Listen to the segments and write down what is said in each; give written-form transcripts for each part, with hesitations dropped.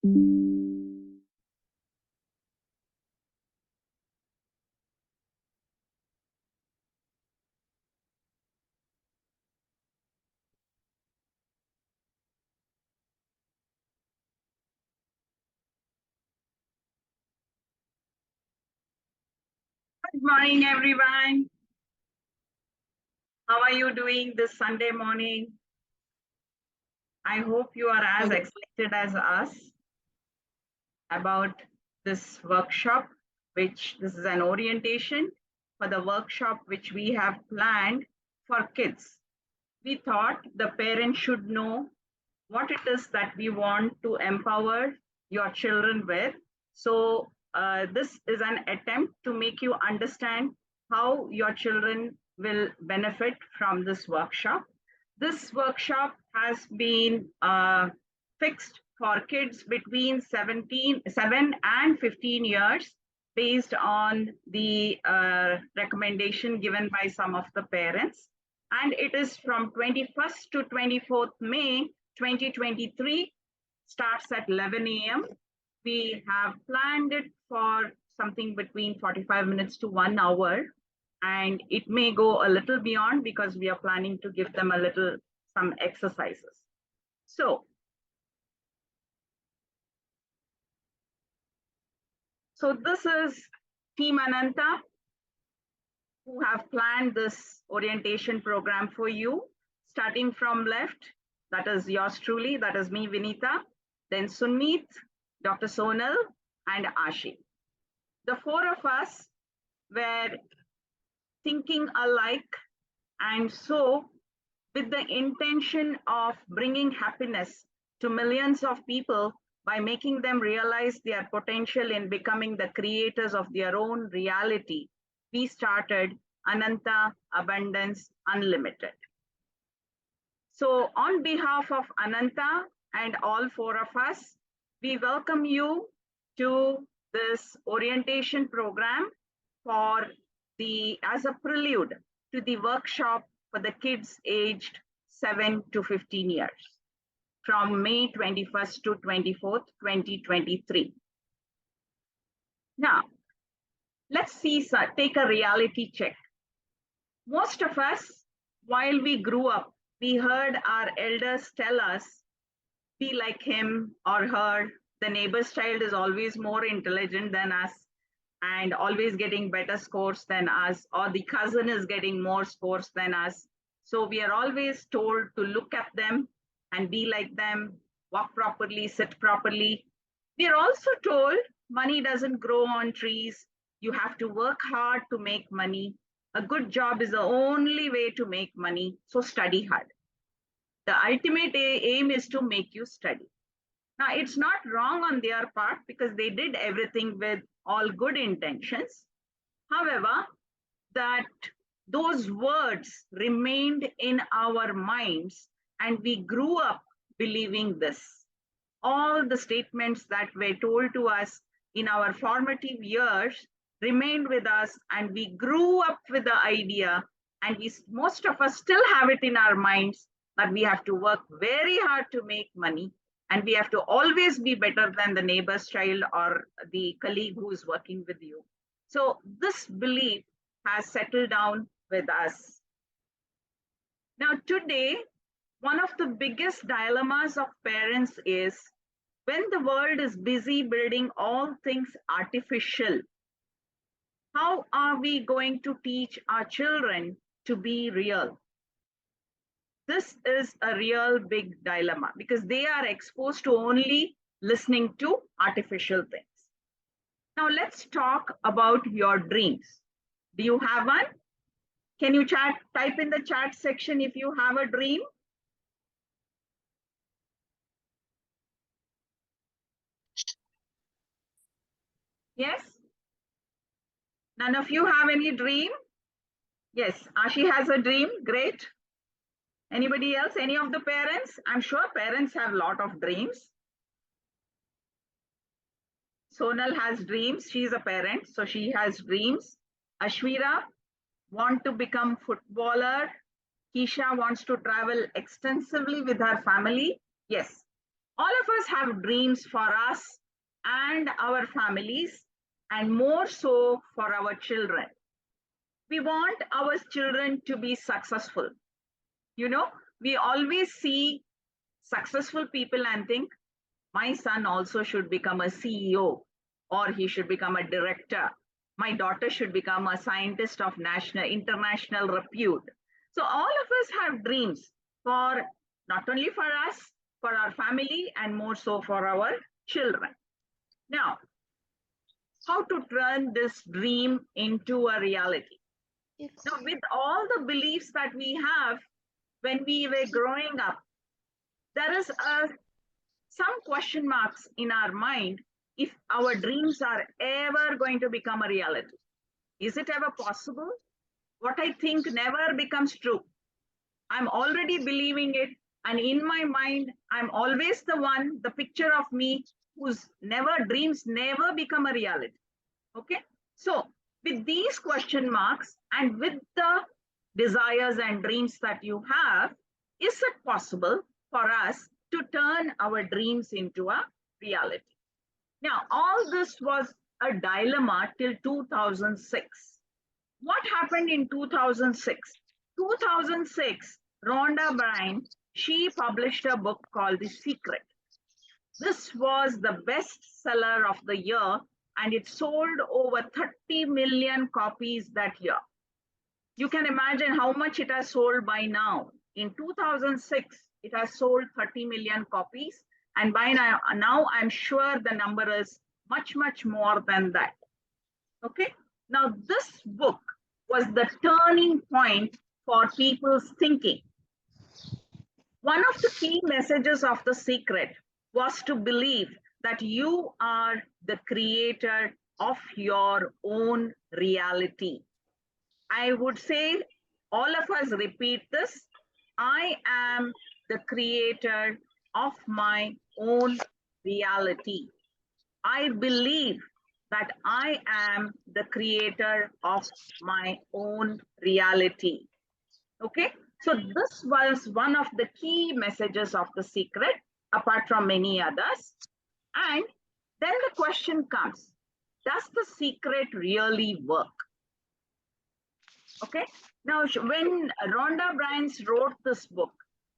Good morning, everyone. How are you doing this Sunday morning? I hope you are as excited as us about this workshop, which this is an orientation for the workshop which we have planned for kids. We thought the parents should know what it is that we want to empower your children with. So this is an attempt to make you understand how your children will benefit from this workshop. This workshop has been fixed for kids between 7 and 15 years based on the recommendation given by some of the parents. And it is from 21st to 24th May 2023, starts at 11 a.m. We have planned it for something between 45 minutes to 1 hour, and it may go a little beyond because we are planning to give them some exercises. So this is Team Ananthaa, who have planned this orientation program for you. Starting from left, that is yours truly, that is me, Vinita, then Sunmeet, Dr. Sonal, and Ashi. The four of us were thinking alike, and so with the intention of bringing happiness to millions of people by making them realize their potential in becoming the creators of their own reality, we started Anantha Abundance Unlimited. So on behalf of Anantha and all four of us, we welcome you to this orientation program as a prelude to the workshop for the kids aged 7 to 15 years from May 21st to 24th, 2023. Now, let's take a reality check. Most of us, while we grew up, we heard our elders tell us, be like him or her. The neighbor's child is always more intelligent than us and always getting better scores than us, or the cousin is getting more scores than us. So we are always told to look at them and be like them, walk properly, sit properly. We are also told money doesn't grow on trees. You have to work hard to make money. A good job is the only way to make money, so study hard. The ultimate aim is to make you study. Now, it's not wrong on their part because they did everything with all good intentions. However, those words remained in our minds and we grew up believing this. All the statements that were told to us in our formative years remained with us, and we grew up with the idea, and most of us still have it in our minds that we have to work very hard to make money, and we have to always be better than the neighbor's child or the colleague who is working with you. So this belief has settled down with us. Now today, one of the biggest dilemmas of parents is when the world is busy building all things artificial, how are we going to teach our children to be real? This is a real big dilemma because they are exposed to only listening to artificial things. Now let's talk about your dreams. Do you have one? Can you type in the chat section if you have a dream? Yes? None of you have any dream? Yes, Ashi has a dream. Great. Anybody else? Any of the parents? I'm sure parents have a lot of dreams. Sonal has dreams. She's a parent, so she has dreams. Ashwira wants to become footballer. Keisha wants to travel extensively with her family. Yes, All of us have dreams for us and our families, and more so for our children. We want our children to be successful. You know, we always see successful people and think, my son also should become a CEO, or he should become a director. My daughter should become a scientist of national, international repute. So all of us have dreams for not only for us, for our family, and more so for our children. Now, how to turn this dream into a reality? Now, with all the beliefs that we have when we were growing up, there is some question marks in our mind if our dreams are ever going to become a reality. Is it ever possible? What I think never becomes true. I'm already believing it. And in my mind, I'm always the one, the picture of me whose dreams never become a reality. Okay. So with these question marks and with the desires and dreams that you have, is it possible for us to turn our dreams into a reality? Now, all this was a dilemma till 2006. What happened in 2006? 2006, Rhonda Byrne, she published a book called The Secret. This was the bestseller of the year, and it sold over 30 million copies that year. You can imagine how much it has sold by now. In 2006, it has sold 30 million copies. And by now I'm sure the number is much, much more than that. Okay. Now, this book was the turning point for people's thinking. One of the key messages of The Secret was to believe that you are the creator of your own reality. I would say all of us repeat this. I am the creator of my own reality. I believe that I am the creator of my own reality. Okay, so this was one of the key messages of The Secret, apart from many others. And then the question comes, does The Secret really work? Okay, now when Rhonda Byrne wrote this book,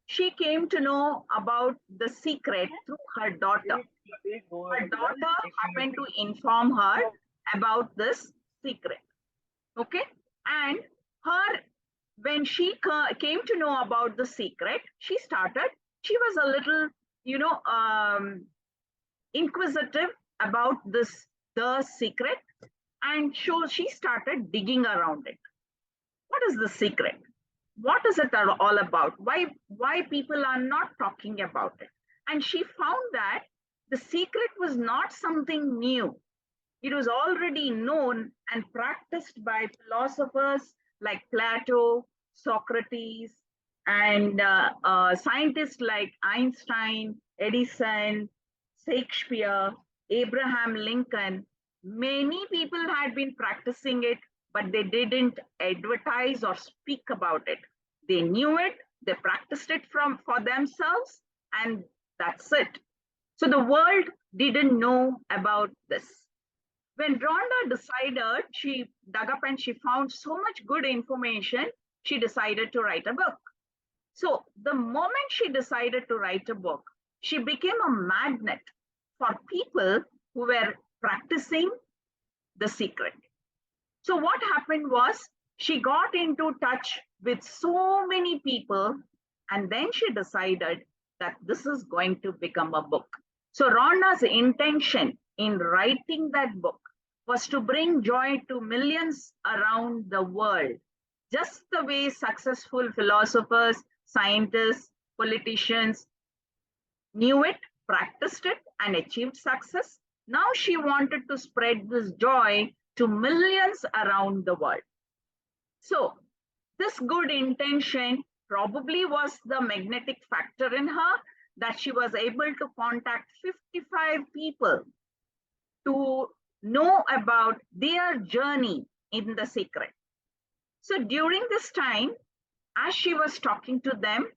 she came to know about The Secret through her daughter. Her daughter happened to inform her about this secret. Okay, and when she came to know about The Secret, she was a little, inquisitive about The Secret, and so she started digging around it. What is The Secret? What is it all about? Why people are not talking about it? And she found that The Secret was not something new. It was already known and practiced by philosophers like Plato, Socrates, and scientists like Einstein, Edison, Shakespeare, Abraham Lincoln. Many people had been practicing it, but they didn't advertise or speak about it. They knew it, they practiced it for themselves, and that's it. So the world didn't know about this. When Rhonda decided, she dug up and she found so much good information, she decided to write a book. So the moment she decided to write a book, she became a magnet for people who were practicing The Secret. So what happened was she got into touch with so many people, and then she decided that this is going to become a book. So Rhonda's intention in writing that book was to bring joy to millions around the world, just the way successful philosophers, scientists, politicians knew it, practiced it, and achieved success. Now she wanted to spread this joy to millions around the world. So this good intention probably was the magnetic factor in her, that she was able to contact 55 people to know about their journey in The Secret. So during this time, as she was talking to them,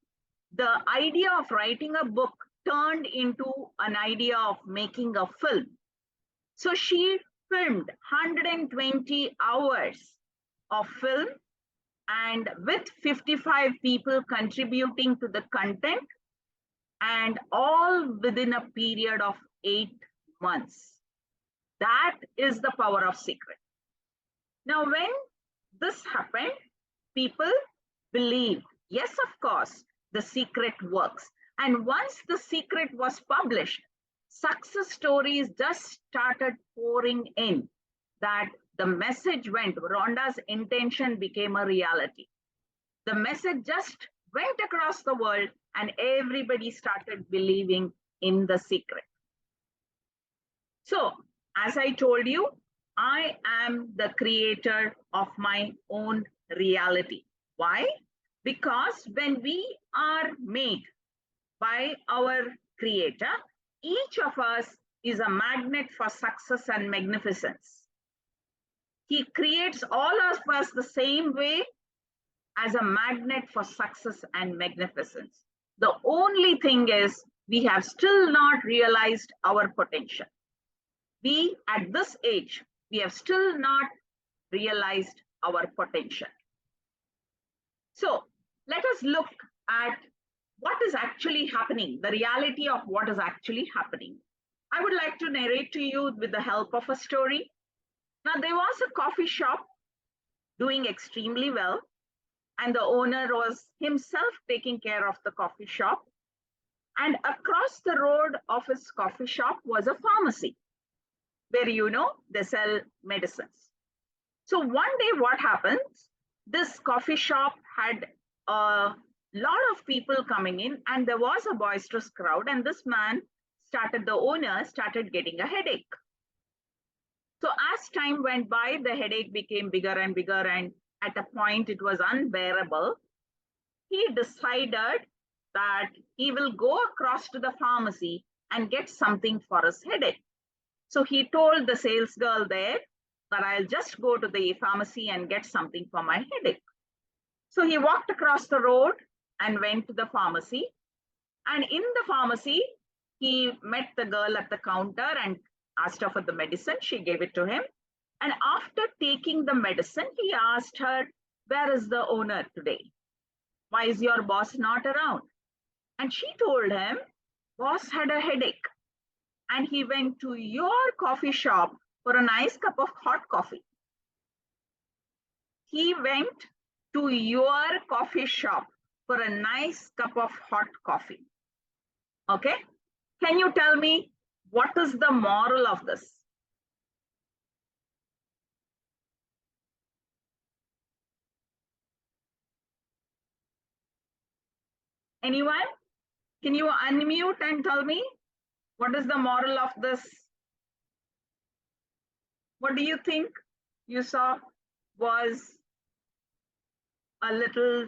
the idea of writing a book turned into an idea of making a film. So she filmed 120 hours of film, and with 55 people contributing to the content, and all within a period of 8 months. That is the power of secret. Now, when this happened, people believed, yes, of course, the secret works. And once the secret was published, success stories just started pouring in, that the message went, Rhonda's intention became a reality. The message just went across the world and everybody started believing in the secret. So, as I told you, I am the creator of my own reality. Why? Because when we are made by our creator, each of us is a magnet for success and magnificence. He creates all of us the same way as a magnet for success and magnificence. The only thing is we have still not realized our potential. We, at this age, we have still not realized our potential. So let us look at what is actually happening, the reality of what is actually happening. I would like to narrate to you with the help of a story. Now, there was a coffee shop doing extremely well, and the owner was himself taking care of the coffee shop. And across the road of his coffee shop was a pharmacy where, they sell medicines. So one day what happens, this coffee shop had a lot of people coming in and there was a boisterous crowd, and this man the owner started getting a headache. So as time went by, the headache became bigger and bigger, and at a point it was unbearable. He decided that he will go across to the pharmacy and get something for his headache. So he told the sales girl there that I'll just go to the pharmacy and get something for my headache. So he walked across the road and went to the pharmacy. And in the pharmacy, he met the girl at the counter and asked her for the medicine. She gave it to him. And after taking the medicine, he asked her, where is the owner today? Why is your boss not around? And she told him, boss had a headache and he went to your coffee shop for a nice cup of hot coffee. He went to your coffee shop for a nice cup of hot coffee. Okay? Can you tell me what is the moral of this? Anyone? Can you unmute and tell me what is the moral of this? What do you think you saw was a little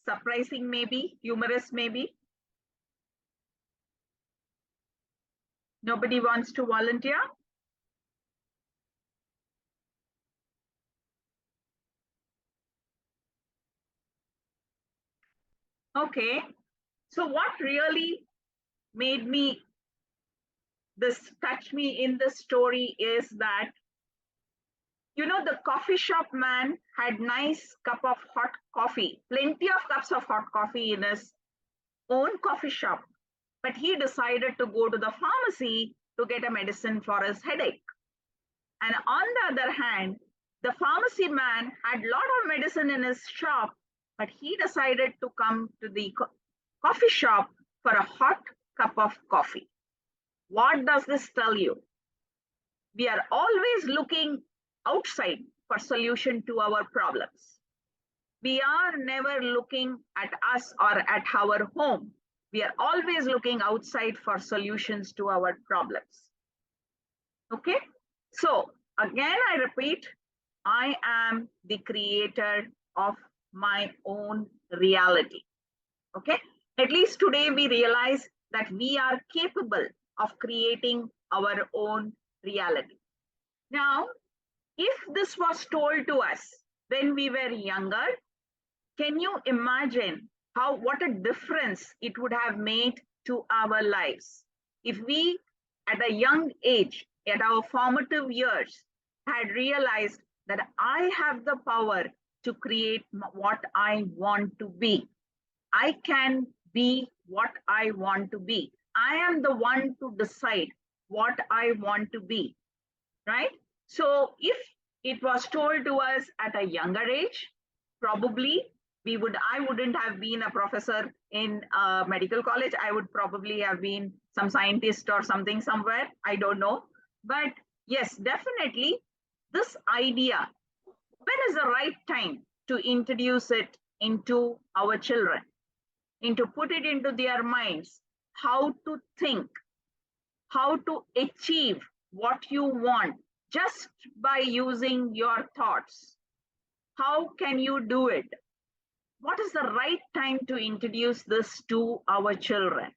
surprising, maybe humorous, maybe? Nobody wants to volunteer? Okay. So what really made this touch me in the story is that, the coffee shop man had nice cup of hot coffee, plenty of cups of hot coffee in his own coffee shop. But he decided to go to the pharmacy to get a medicine for his headache. And on the other hand, the pharmacy man had a lot of medicine in his shop, but he decided to come to the coffee shop for a hot cup of coffee. What does this tell you? We are always looking outside for solution to our problems. We are never looking at us or at our home. We are always looking outside for solutions to our problems. Okay? So again, I repeat, I am the creator of my own reality. Okay? At least today we realize that we are capable of creating our own reality. Now, if this was told to us when we were younger, can you imagine what a difference it would have made to our lives if we, at a young age, at our formative years, had realized that I have the power to create what I want to be. I can be what I want to be. I am the one to decide what I want to be, right? So if it was told to us at a younger age, probably I wouldn't have been a professor in a medical college. I would probably have been some scientist or something somewhere. I don't know. But yes, definitely this idea, when is the right time to introduce it into our children, into put it into their minds, how to think, how to achieve what you want just by using your thoughts. How can you do it? What is the right time to introduce this to our children?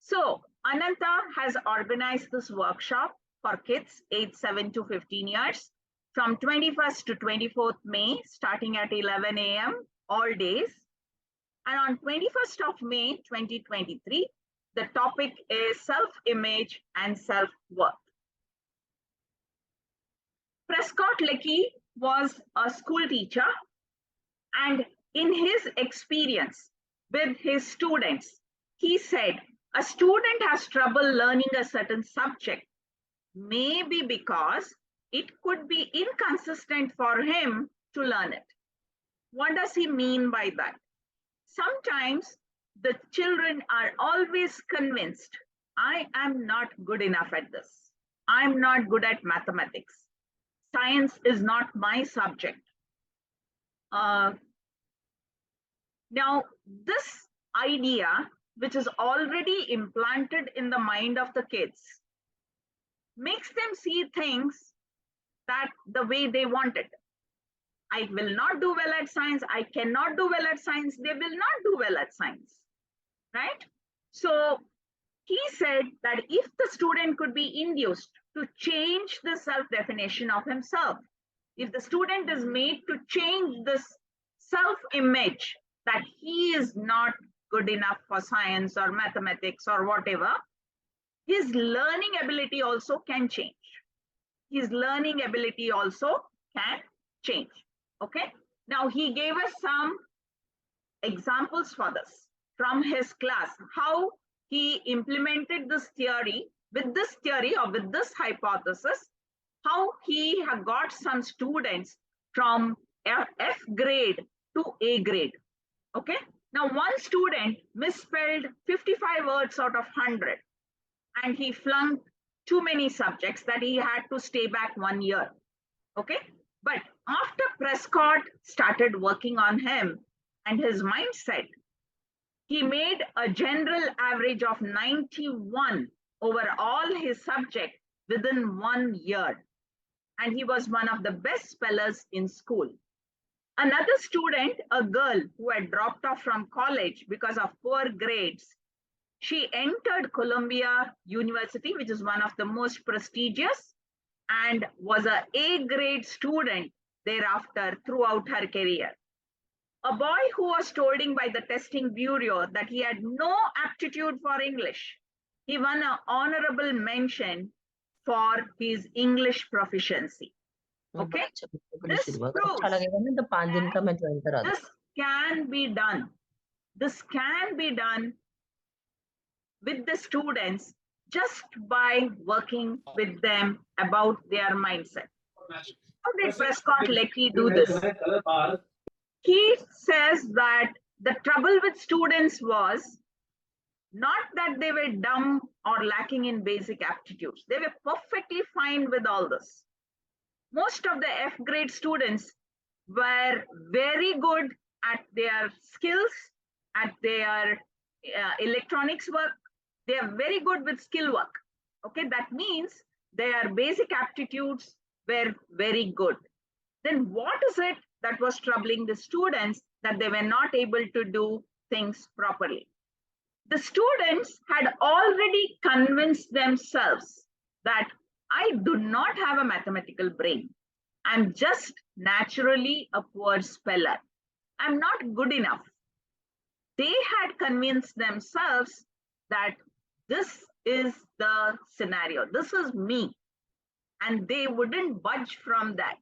So, Anantha has organized this workshop for kids aged 7 to 15 years from 21st to 24th May, starting at 11 a.m. all days. And on 21st of May 2023, the topic is self-image and self-worth. Prescott Lecky was a school teacher, and in his experience with his students, he said a student has trouble learning a certain subject, maybe because it could be inconsistent for him to learn it. What does he mean by that? Sometimes the children are always convinced, I am not good enough at this. I'm not good at mathematics. Science is not my subject. Now, this idea, which is already implanted in the mind of the kids, makes them see things that the way they want it. I will not do well at science. I cannot do well at science. They will not do well at science, right? So he said that if the student could be induced to change the self-definition of himself, if the student is made to change this self-image that he is not good enough for science or mathematics or whatever, his learning ability also can change. His learning ability also can change. Okay. Now he gave us some examples for this from his class, how he implemented this theory with this theory or with this hypothesis, how he had got some students from F grade to A grade. Okay. Now one student misspelled 55 words out of 100 and he flunked too many subjects that he had to stay back 1 year. Okay. But after Prescott started working on him and his mindset, he made a general average of 91 over all his subjects within 1 year. And he was one of the best spellers in school. Another student, a girl who had dropped off from college because of poor grades, she entered Columbia University, which is one of the most prestigious, and was an A grade student thereafter throughout her career. A boy who was told by the testing bureau that he had no aptitude for English, he won an honorable mention for his English proficiency. Okay, this proves that this can be done. This can be done with the students just by working with them about their mindset. How did Prescott Lecky do this? He says that the trouble with students was not that they were dumb or lacking in basic aptitudes. They were perfectly fine with all this. Most of the F grade students were very good at their skills, at their electronics work. They are very good with skill work. Okay, that means their basic aptitudes were very good. Then what is it that was troubling the students that they were not able to do things properly? The students had already convinced themselves that I do not have a mathematical brain. I'm just naturally a poor speller. I'm not good enough. They had convinced themselves that this is the scenario, this is me, and they wouldn't budge from that.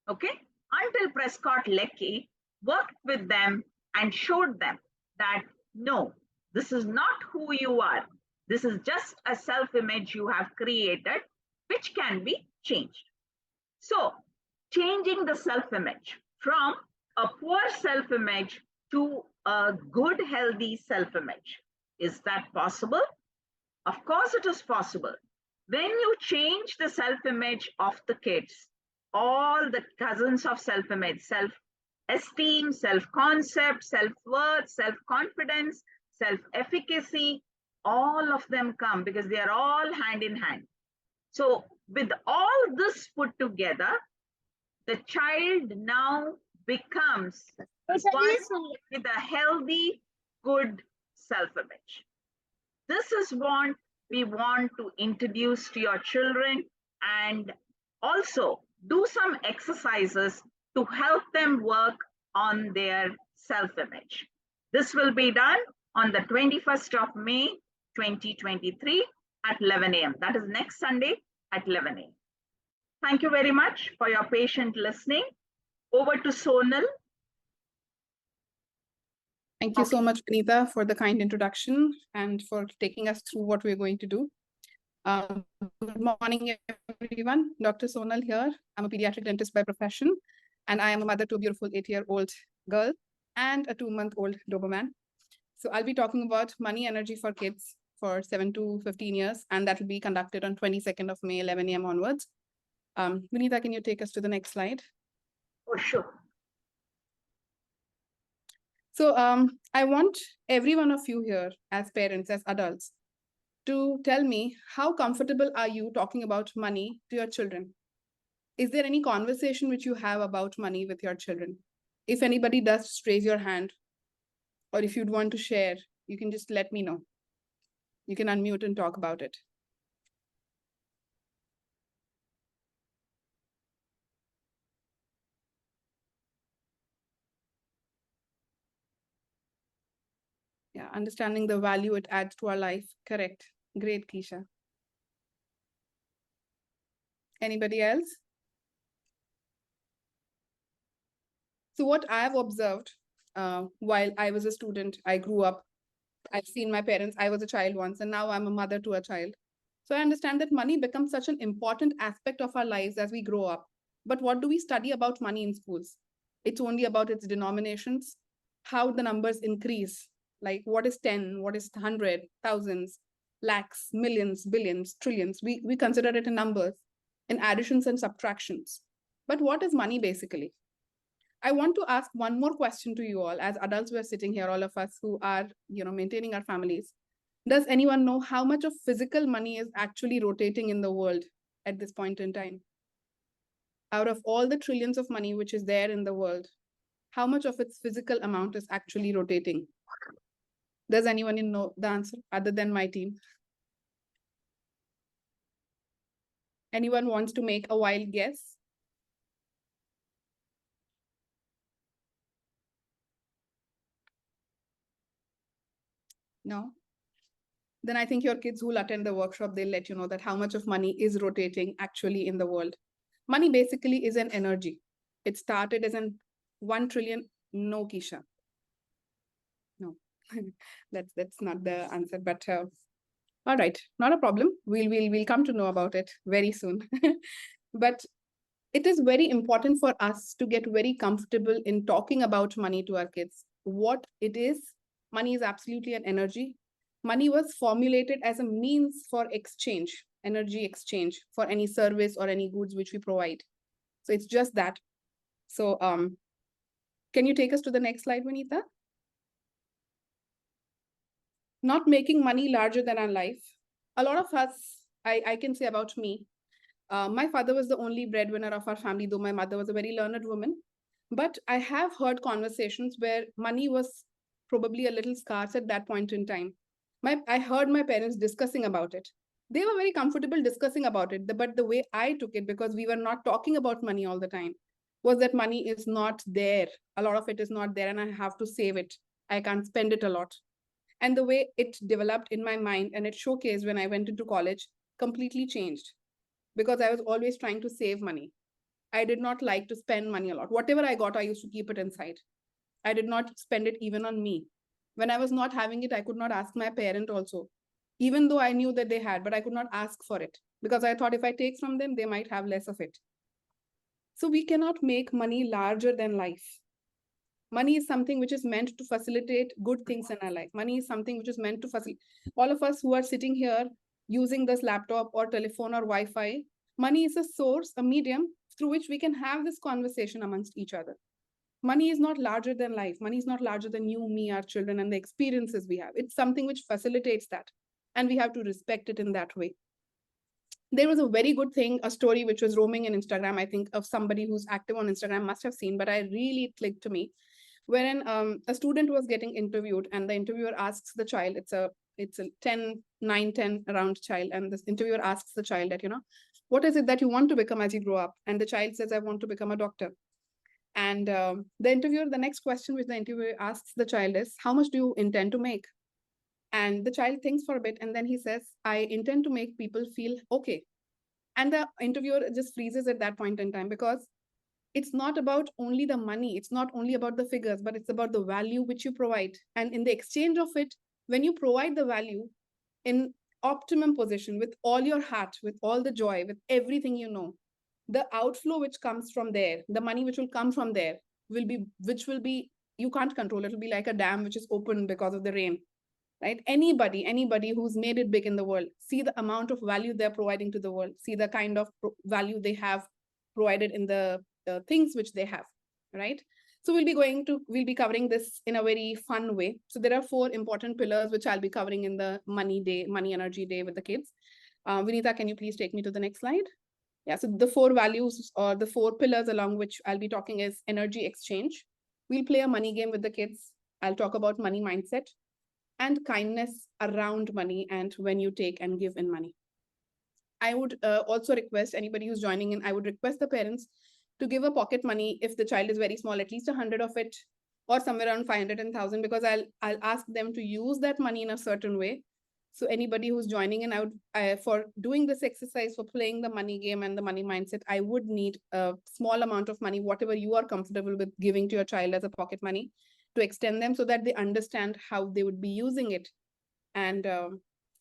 Okay, until Prescott Leckie worked with them and showed them that no, this is not who you are. This is just a self image you have created, which can be changed. So, changing the self image from a poor self image to a good, healthy self image. Is that possible? Of course, it is possible. When you change the self image of the kids, all the cousins of self image, self esteem, self concept, self worth, self confidence, self efficacy, all of them come because they are all hand in hand. So, with all this put together, the child now becomes one with a healthy, good self image. This is what we want to introduce to your children, and also do some exercises to help them work on their self image. This will be done on the 21st of May 2023 at 11 a.m. That is next Sunday at 11 a.m. Thank you very much for your patient listening. Over to Sonal. Thank you so much, Vineeta, for the kind introduction and for taking us through what we're going to do. Good morning, everyone. Dr. Sonal here. I'm a pediatric dentist by profession, and I am a mother to a beautiful 8-year-old girl and a 2-month-old Doberman. So I'll be talking about money energy for kids for 7 to 15 years, and that will be conducted on 22nd of May, 11 a.m. onwards. Vineeta, can you take us to the next slide? Oh, sure. So I want every one of you here as parents, as adults, to tell me how comfortable are you talking about money to your children? Is there any conversation which you have about money with your children? If anybody does, just raise your hand. Or if you'd want to share, you can just let me know. You can unmute and talk about it. Yeah, understanding the value it adds to our life. Correct. Great, Keisha. Anybody else? So what I've observed while I was a student, I grew up, I've seen my parents, I was a child once, and now I'm a mother to a child. So I understand that money becomes such an important aspect of our lives as we grow up. But what do we study about money in schools? It's only about its denominations, how the numbers increase, like what is 10, what is 100, thousands, lakhs, millions, billions, trillions. We consider it in numbers, in additions and subtractions. But what is money basically? I want to ask one more question to you all as adults who are sitting here, all of us who are, maintaining our families. Does anyone know how much of physical money is actually rotating in the world at this point in time? Out of all the trillions of money which is there in the world, how much of its physical amount is actually rotating? Does anyone know the answer other than my team? Anyone wants to make a wild guess? No? Then I think your kids who will attend the workshop, they'll let you know that how much of money is rotating actually in the world. Money basically is an energy. It started as an 1 trillion. No, Keisha. No, that's not the answer. But all right, not a problem. We'll come to know about it very soon. But it is very important for us to get very comfortable in talking about money to our kids. What it is, money is absolutely an energy. Money was formulated as a means for exchange, energy exchange for any service or any goods which we provide. So it's just that. So can you take us to the next slide, Vineeta? Not making money larger than our life. A lot of us, I can say about me, my father was the only breadwinner of our family, though my mother was a very learned woman. But I have heard conversations where money was probably a little scarce at that point in time. I heard my parents discussing about it. They were very comfortable discussing about it, but the way I took it, because we were not talking about money all the time, was that money is not there. A lot of it is not there and I have to save it. I can't spend it a lot. And the way it developed in my mind and it showcased when I went into college completely changed, because I was always trying to save money. I did not like to spend money a lot. Whatever I got, I used to keep it inside. I did not spend it even on me. When I was not having it, I could not ask my parent also, even though I knew that they had, but I could not ask for it because I thought if I take from them, they might have less of it. So we cannot make money larger than life. Money is something which is meant to facilitate good things in our life. Money is something which is meant to facilitate. All of us who are sitting here using this laptop or telephone or Wi-Fi, money is a source, a medium through which we can have this conversation amongst each other. Money is not larger than life. Money is not larger than you, me, our children, and the experiences we have. It's something which facilitates that. And we have to respect it in that way. There was a very good thing, a story which was roaming in Instagram, I think, of somebody who's active on Instagram must have seen, but I really clicked to me, wherein a student was getting interviewed and the interviewer asks the child, it's a 10 around child, and this interviewer asks the child that, what is it that you want to become as you grow up? And the child says, I want to become a doctor. And the next question which the interviewer asks the child is, how much do you intend to make? And the child thinks for a bit and then he says, I intend to make people feel okay. And the interviewer just freezes at that point in time, because it's not about only the money, it's not only about the figures, but it's about the value which you provide. And in the exchange of it, when you provide the value in optimum position with all your heart, with all the joy, with everything, the outflow which comes from there, the money which will come from there will be, you can't control. It will be like a dam which is open because of the rain, right? Anybody who's made it big in the world, see the amount of value they're providing to the world, see the kind of value they have provided in the things which they have, right? So we'll be covering this in a very fun way. So there are 4 important pillars which I'll be covering in the money energy day with the kids. Vinita, can you please take me to the next slide? Yeah, so the 4 values or the 4 pillars along which I'll be talking is energy exchange. We'll play a money game with the kids. I'll talk about money mindset and kindness around money and when you take and give in money. I would also request anybody who's joining in, I would request the parents to give a pocket money if the child is very small, at least 100 of it, or somewhere around 500 and 1000, because I'll ask them to use that money in a certain way. So anybody who's joining in, for doing this exercise, for playing the money game and the money mindset, I would need a small amount of money, whatever you are comfortable with giving to your child as a pocket money, to extend them so that they understand how they would be using it. And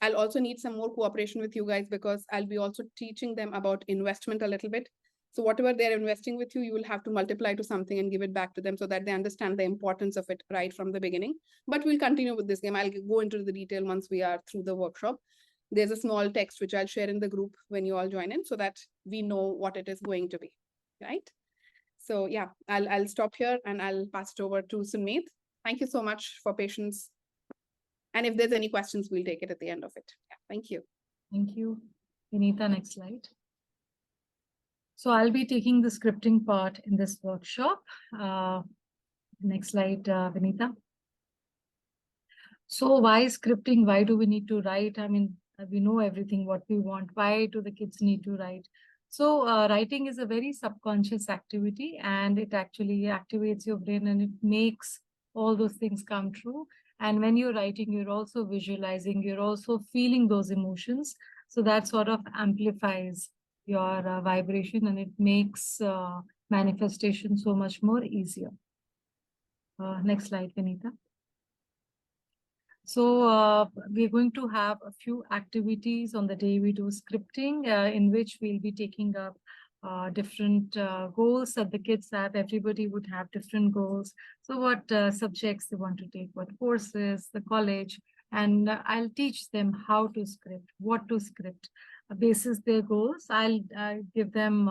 I'll also need some more cooperation with you guys, because I'll be also teaching them about investment a little bit. So whatever they're investing with you, you will have to multiply to something and give it back to them so that they understand the importance of it right from the beginning. But we'll continue with this game. I'll go into the detail once we are through the workshop. There's a small text which I'll share in the group when you all join in so that we know what it is going to be, right? So yeah, I'll stop here and I'll pass it over to Sunmeet. Thank you so much for patience. And if there's any questions, we'll take it at the end of it. Yeah, thank you. Thank you. Vinita, next slide. So I'll be taking the scripting part in this workshop. Next slide, Vinita. So why scripting? Why do we need to write? I mean, we know everything what we want. Why do the kids need to write? So writing is a very subconscious activity, and it actually activates your brain and it makes all those things come true. And when you're writing, you're also visualizing, you're also feeling those emotions. So that sort of amplifies your vibration, and it makes manifestation so much more easier. Next slide, Vinita. So we're going to have a few activities on the day we do scripting, in which we'll be taking up different goals that the kids have. Everybody would have different goals. So what subjects they want to take, what courses, the college, and I'll teach them how to script, what to script. Basis their goals, I'll give them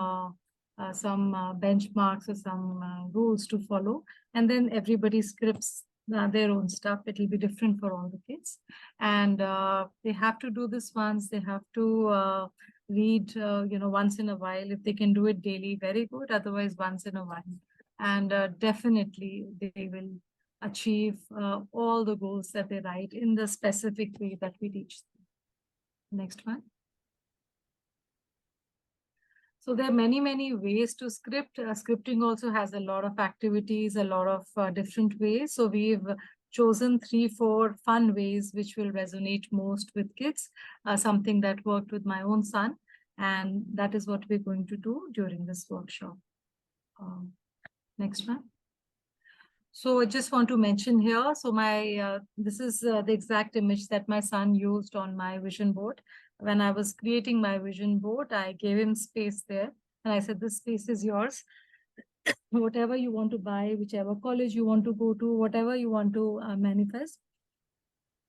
some benchmarks or some rules to follow, and then everybody scripts their own stuff. It will be different for all the kids, and they have to do this once. They have to read, once in a while. If they can do it daily, very good. Otherwise, once in a while, and definitely they will achieve all the goals that they write in the specific way that we teach them. Next one. So there are many, many ways to script. Scripting also has a lot of activities, a lot of different ways. So we've chosen 3, 4 fun ways which will resonate most with kids, something that worked with my own son. And that is what we're going to do during this workshop. Next one. So I just want to mention here, so this is the exact image that my son used on my vision board. When I was creating my vision board, I gave him space there and I said, this space is yours. Whatever you want to buy, whichever college you want to go to, whatever you want to manifest.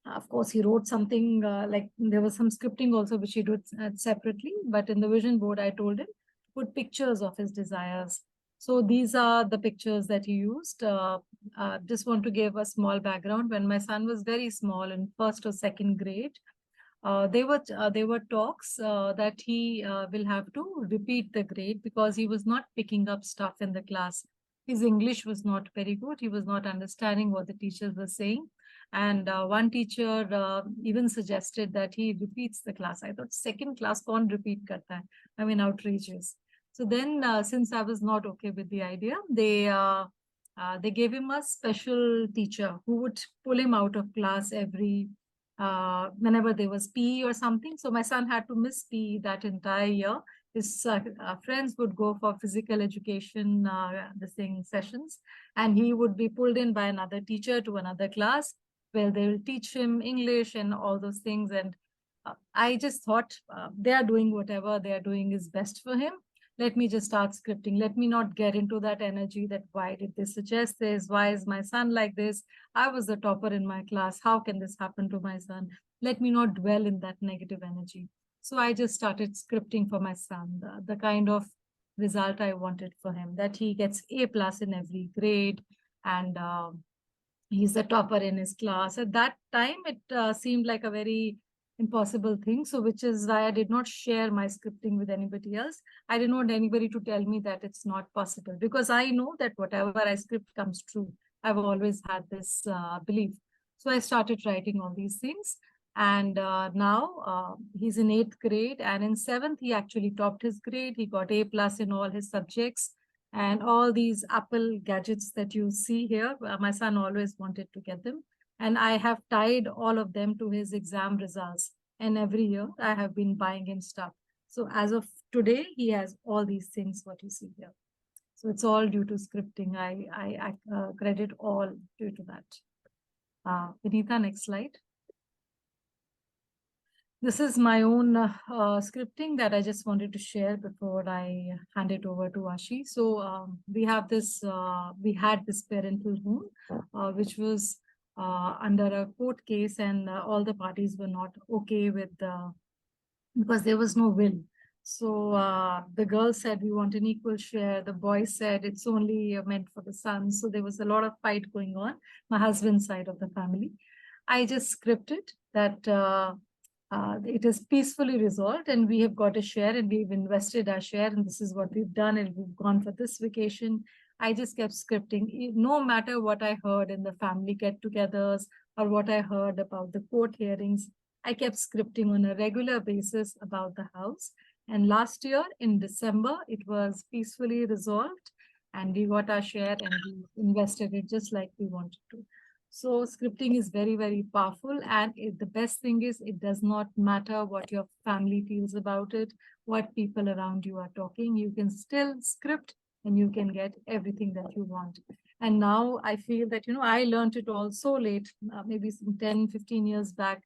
Of course, he wrote something like there was some scripting also, which he did separately. But in the vision board, I told him to put pictures of his desires. So these are the pictures that he used. Just want to give a small background. When my son was very small in 1st or 2nd grade, there were talks that he will have to repeat the grade because he was not picking up stuff in the class. His English was not very good. He was not understanding what the teachers were saying. And one teacher even suggested that he repeats the class. I thought, 2nd class kaun repeat karta hai? I mean, outrageous. So then, since I was not okay with the idea, they gave him a special teacher who would pull him out of class every whenever there was PE or something. So my son had to miss PE that entire year. His friends would go for physical education sessions, and he would be pulled in by another teacher to another class where they will teach him English and all those things. And I just thought they are doing whatever they are doing is best for him. Let me just start scripting. Let me not get into that energy that why did they suggest this? Why is my son like this? I was the topper in my class. How can this happen to my son? Let me not dwell in that negative energy. So I just started scripting for my son, the kind of result I wanted for him, that he gets A+ in every grade and he's the topper in his class. At that time, it seemed like a very impossible thing. So which is why I did not share my scripting with anybody else. I didn't want anybody to tell me that it's not possible because I know that whatever I script comes true. I've always had this belief. So I started writing all these things. And now he's in 8th grade, and in 7th, he actually topped his grade. He got A+ in all his subjects. And all these Apple gadgets that you see here, my son always wanted to get them. And I have tied all of them to his exam results. And every year I have been buying him stuff. So as of today, he has all these things, what you see here. So it's all due to scripting. I credit all due to that. Vinita, next slide. This is my own scripting that I just wanted to share before I hand it over to Ashi. So we had this parental home, which was under a court case, and all the parties were not okay with because there was no will. So the girl said we want an equal share. The boy said it's only meant for the son. So there was a lot of fight going on, my husband's side of the family. I just scripted that it is peacefully resolved and we have got a share and we've invested our share and this is what we've done and we've gone for this vacation. I just kept scripting, no matter what I heard in the family get-togethers or what I heard about the court hearings. I kept scripting on a regular basis about the house. And last year in December, it was peacefully resolved and we got our share and we invested it just like we wanted to. So scripting is very, very powerful. And the best thing is it does not matter what your family feels about it, what people around you are talking. You can still script and you can get everything that you want. And now I feel that, I learned it all so late, maybe some 10, 15 years back,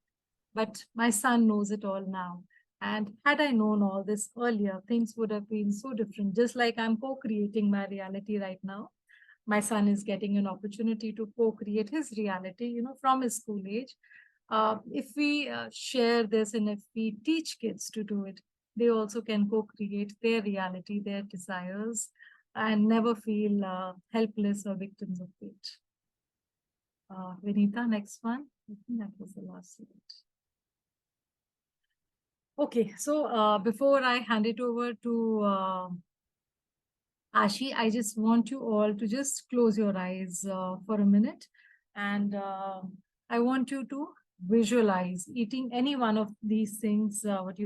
but my son knows it all now. And had I known all this earlier, things would have been so different. Just like I'm co-creating my reality right now. My son is getting an opportunity to co-create his reality, from his school age. If we share this and if we teach kids to do it, they also can co-create their reality, their desires, and never feel helpless or victims of fate. Vinita, next one. I think that was the last slide. Okay, so before I hand it over to Ashi, I just want you all to just close your eyes for a minute. And I want you to visualize eating any one of these things, what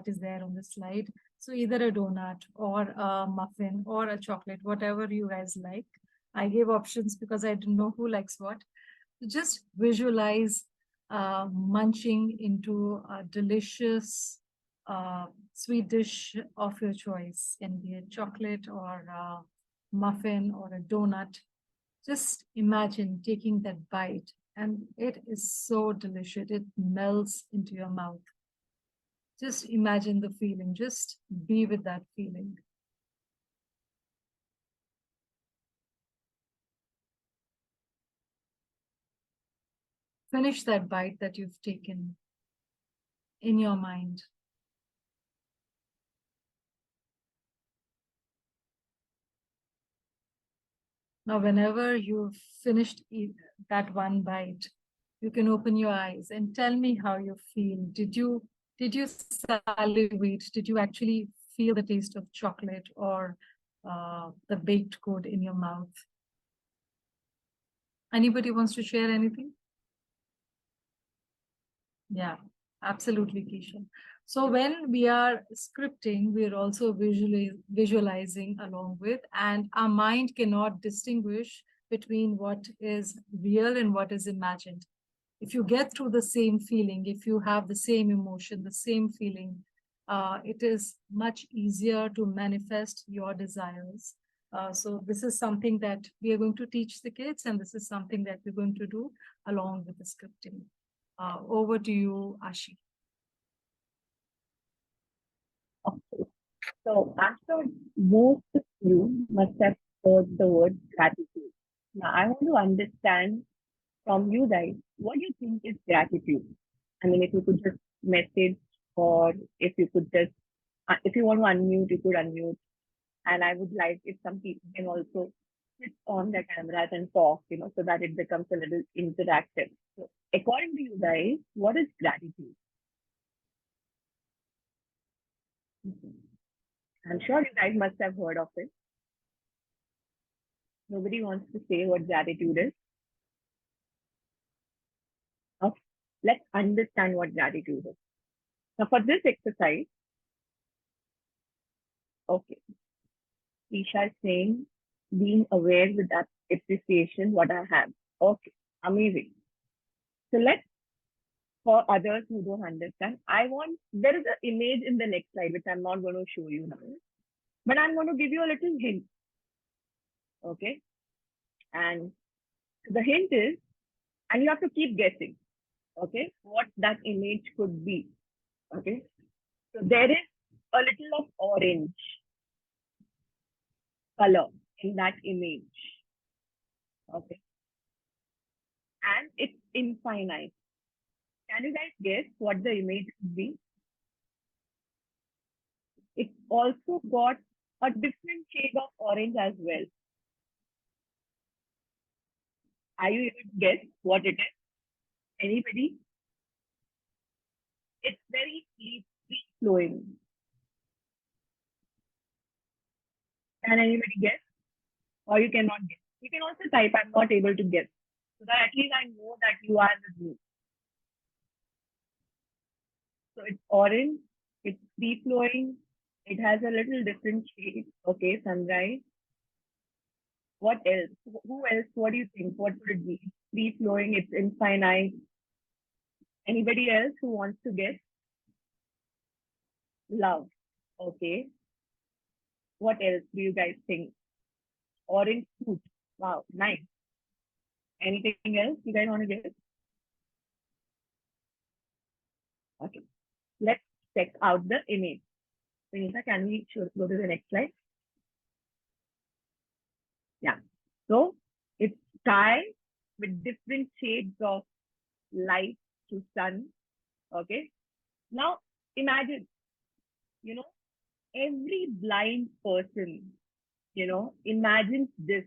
is there on the slide. So either a donut or a muffin or a chocolate, whatever you guys like. I gave options because I didn't know who likes what. Just visualize munching into a delicious sweet dish of your choice, can be a chocolate or a muffin or a donut. Just imagine taking that bite, and it is so delicious. It melts into your mouth. Just imagine the feeling. Just be with that feeling. Finish that bite that you've taken in your mind. Now, whenever you've finished that one bite, you can open your eyes and tell me how you feel. Did you salivate? Did you actually feel the taste of chocolate or the baked good in your mouth? Anybody wants to share anything? Yeah, absolutely, Keisha. So when we are scripting, we're also visualizing along with, and our mind cannot distinguish between what is real and what is imagined. If you get through the same feeling, if you have the same emotion, the same feeling, it is much easier to manifest your desires. So this is something that we are going to teach the kids, and this is something that we're going to do along with the scripting. Over to you, Ashi. Okay. So I'm sure most of you must have heard the word gratitude. Now I want to understand from you guys what you think is gratitude. I mean, if you could just message, or if you could just, if you want to unmute, you could unmute. And I would like if some people can also switch on their cameras and talk, so that it becomes a little interactive. So according to you guys, what is gratitude? I'm sure you guys must have heard of it. Nobody wants to say what gratitude is. Now, let's understand what gratitude is. Now, for this exercise, okay, Isha is saying being aware with that appreciation what I have. Okay, amazing. So let's, for others who don't understand, there is an image in the next slide, which I'm not going to show you now, but I'm going to give you a little hint. Okay. And the hint is, and you have to keep guessing, okay, what that image could be. Okay. So there is a little of orange color in that image. Okay. And it's infinite. Can you guys guess what the image could be? It's also got a different shade of orange as well. Are you able to guess what it is? Anybody? It's very free flowing. Can anybody guess? Or you cannot guess? You can also type, I'm not able to guess. So that at least I know that you are with me. So it's orange, it's free flowing, it has a little different shade. Okay, sunrise. What else? Who else? What do you think? What would it be? Free flowing, it's infinite. Anybody else who wants to guess? Love. Okay. What else do you guys think? Orange fruit. Wow, nice. Anything else you guys want to guess? Okay. Let's check out the image. Vinita, can we go to the next slide? Yeah. So it's sky with different shades of light to sun. Okay. Now imagine, every blind person, imagines this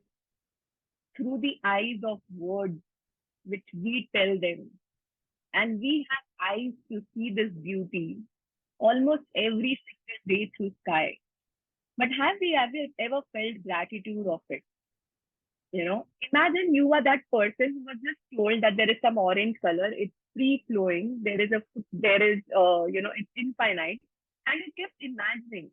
through the eyes of words which we tell them. And we have eyes to see this beauty almost every single day through sky. But have we ever felt gratitude of it? Imagine you are that person who was just told that there is some orange color, it's free flowing, it's infinite, and you kept imagining.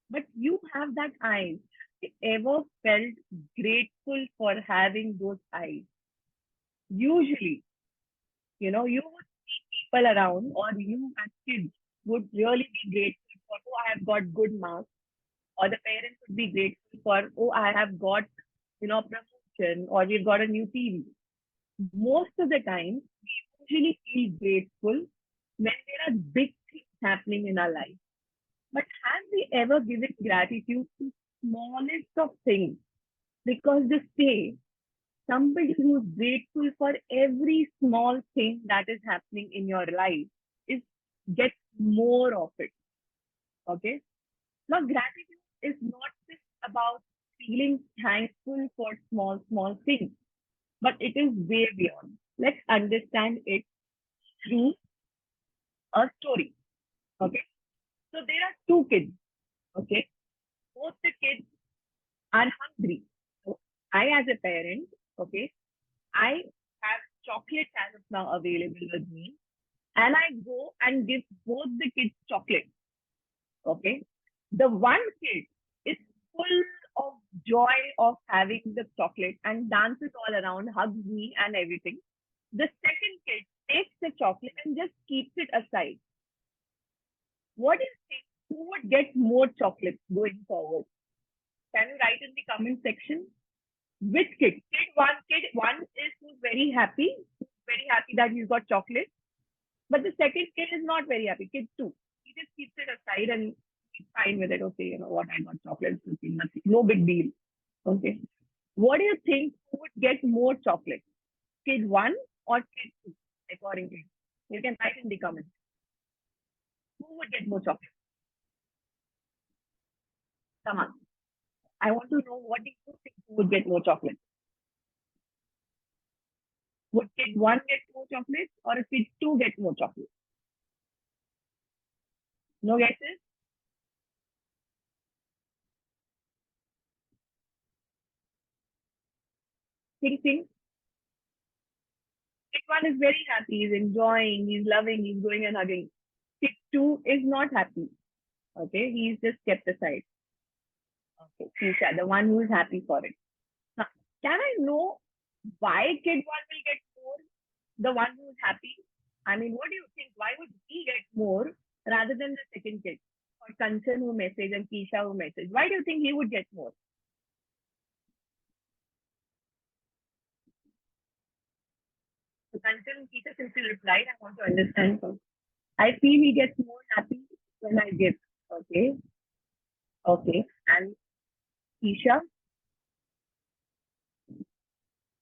But you have that eyes. You ever felt grateful for having those eyes? Usually, you would see people around, or you as kids would really be grateful for, oh, I have got good marks, or the parents would be grateful for, oh, I have got, promotion, or we've got a new TV. Most of the time, we usually feel grateful when there are big things happening in our life. But have we ever given gratitude to smallest of things? Because they say somebody who's grateful for every small thing that is happening in your life is gets more of it. Okay. Now, gratitude is not just about feeling thankful for small things, but it is way beyond. Let's understand it through a story. Okay. So there are two kids. Okay. Both the kids are hungry. So I, as a parent, okay, I have chocolate as of now available with me, and I go and give both the kids chocolate. Okay. The one kid is full of joy of having the chocolate and dances all around, hugs me and everything. The second kid takes the chocolate and just keeps it aside. What do you think? Who would get more chocolates going forward? Can you write in the comment section? Which kid? Kid one is who's very happy that he's got chocolate. But the second kid is not very happy. Kid two. He just keeps it aside and he's fine with it. Okay, you know what? I got chocolate. Nothing. No big deal. Okay. What do you think? Who would get more chocolate? Kid one or kid two? According to you. You can write in the comments. Who would get more chocolate? Come on. I want to know, what do you think who would get more chocolate? Would kid one get more chocolate or kid two get more chocolate? No guesses? Think. Kid one is very happy, he's enjoying, he's loving, he's going and hugging. Kid two is not happy. Okay, he's just kept aside. Okay, Tisha, the one who is happy for it. Now, can I know why kid one will get more? The one who is happy? I mean, what do you think? Why would he get more rather than the second kid? Or Kanchan who messaged and Kisha who messaged. Why do you think he would get more? So Kanchan and Kisha, since you replied, I want to understand first. I feel he gets more happy when I give. Okay. Okay. And Kisha?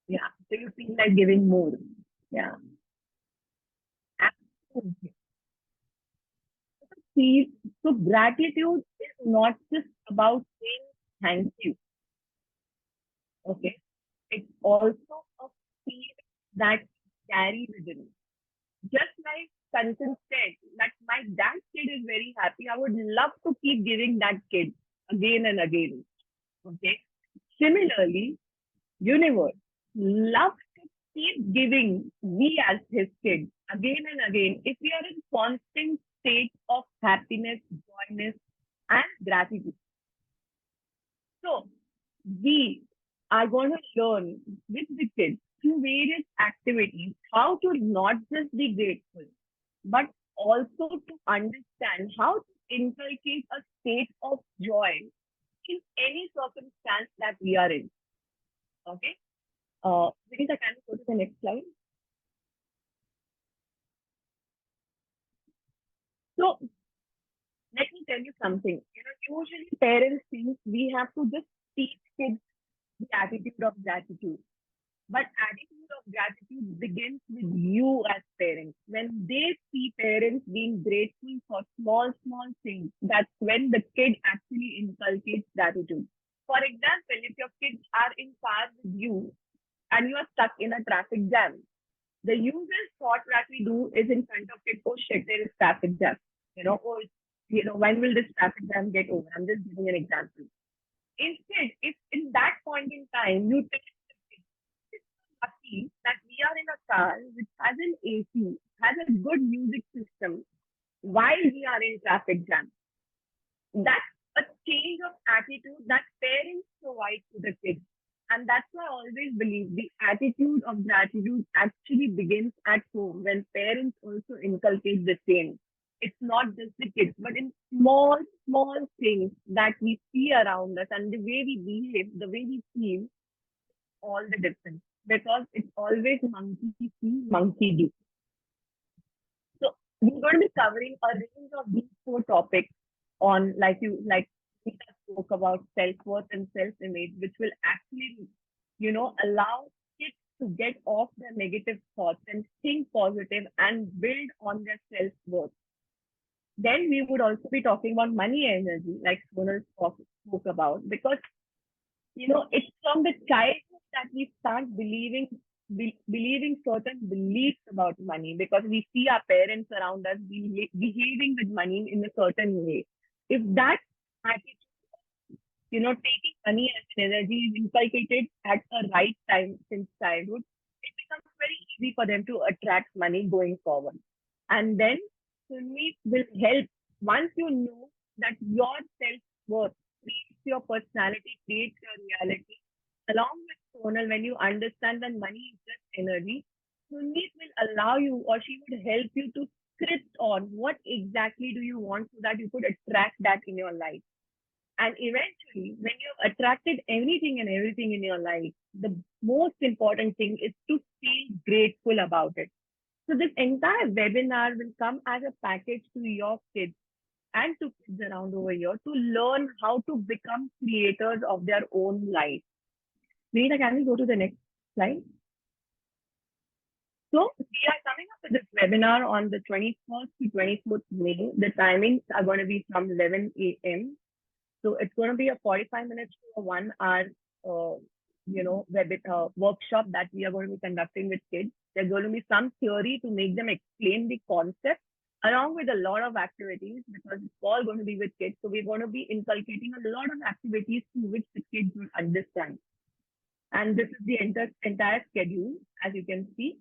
Yeah. So you feel like giving more. Yeah. Absolutely. See, so gratitude is not just about saying thank you. Okay. It's also a feeling that you carry within. Just like Kanchan said, that my dad kid is very happy. I would love to keep giving that kid again and again. Okay. Similarly, universe loves to keep giving we as his kids again and again if we are in constant state of happiness, joyness, and gratitude. So we are going to learn with the kids through various activities how to not just be grateful, but also to understand how to inculcate a state of joy in any circumstance that we are in. Okay. Vinita, can you go to the next slide? So let me tell you something. Usually parents think we have to just teach kids the attitude of gratitude. But attitude of gratitude begins with you as parents. When they see parents being grateful for small things, that's when the kid actually inculcates gratitude. For example, if your kids are in car with you and you are stuck in a traffic jam, the usual thought that we do is in front of kids, oh shit, there is traffic jam. When will this traffic jam get over? I'm just giving an example. Instead, if in that point in time you tell believe that we are in a car which has an AC, has a good music system while we are in traffic jam. That's a change of attitude that parents provide to the kids. And that's why I always believe the attitude of gratitude actually begins at home when parents also inculcate the same. It's not just the kids, but in small, small things that we see around us and the way we behave, the way we feel, all the difference. Because it's always monkey see, monkey do. So we're going to be covering a range of these four topics on like Rita spoke about self-worth and self-image, which will actually, allow kids to get off their negative thoughts and think positive and build on their self-worth. Then we would also be talking about money energy, like Sonal spoke about, because it's from the childhood that we start believing certain beliefs about money, because we see our parents around us behaving with money in a certain way. If that attitude, taking money as an energy is inculcated at the right time since childhood, it becomes very easy for them to attract money going forward. And then Sunmeet will help once you know that your self-worth creates your personality, creates your reality. Along with Sonal, when you understand that money is just energy, Sunmeet will allow you, or she would help you to script on what exactly do you want so that you could attract that in your life. And eventually, when you've attracted anything and everything in your life, the most important thing is to feel grateful about it. So this entire webinar will come as a package to your kids and to kids around over here to learn how to become creators of their own life. Rita, can we go to the next slide? So we are coming up with this webinar on the 21st to 24th May. The timings are going to be from 11 a.m. So it's going to be a 45 minutes to a 1 hour, workshop that we are going to be conducting with kids. There's going to be some theory to make them explain the concept, along with a lot of activities, because it's all going to be with kids. So we're going to be inculcating a lot of activities to which the kids will understand. And this is the entire schedule, as you can see.